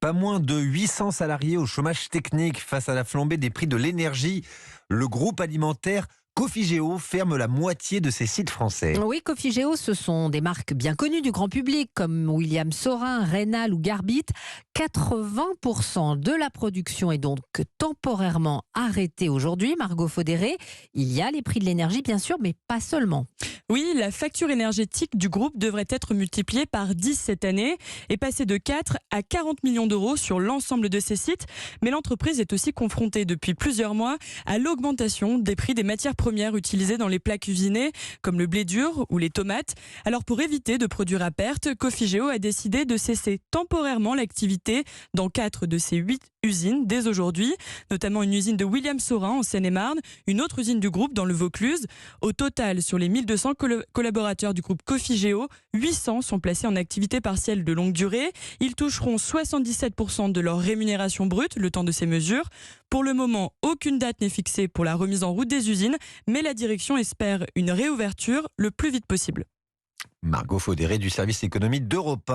Pas moins de 800 salariés au chômage technique face à la flambée des prix de l'énergie. Le groupe alimentaire Cofigeo ferme la moitié de ses sites français. Oui, Cofigeo, ce sont des marques bien connues du grand public comme William Saurin, Rénal ou Garbit. 80% de la production est donc temporairement arrêtée aujourd'hui. Margot Faudéré, il y a les prix de l'énergie bien sûr, mais pas seulement. Oui, la facture énergétique du groupe devrait être multipliée par 10 cette année et passer de 4 à 40 millions d'euros sur l'ensemble de ses sites. Mais l'entreprise est aussi confrontée depuis plusieurs mois à l'augmentation des prix des matières premières utilisées dans les plats cuisinés, comme le blé dur ou les tomates. Alors pour éviter de produire à perte, Cofigeo a décidé de cesser temporairement l'activité dans 4 de ses 8 usines dès aujourd'hui, notamment une usine de William Saurin en Seine-et-Marne, une autre usine du groupe dans le Vaucluse. Au total, sur les 1200 collaborateurs du groupe Cofigeo, 800 sont placés en activité partielle de longue durée. Ils toucheront 77% de leur rémunération brute le temps de ces mesures. Pour le moment, aucune date n'est fixée pour la remise en route des usines, mais la direction espère une réouverture le plus vite possible. Margot Faudéré du service économie d'Europe 1.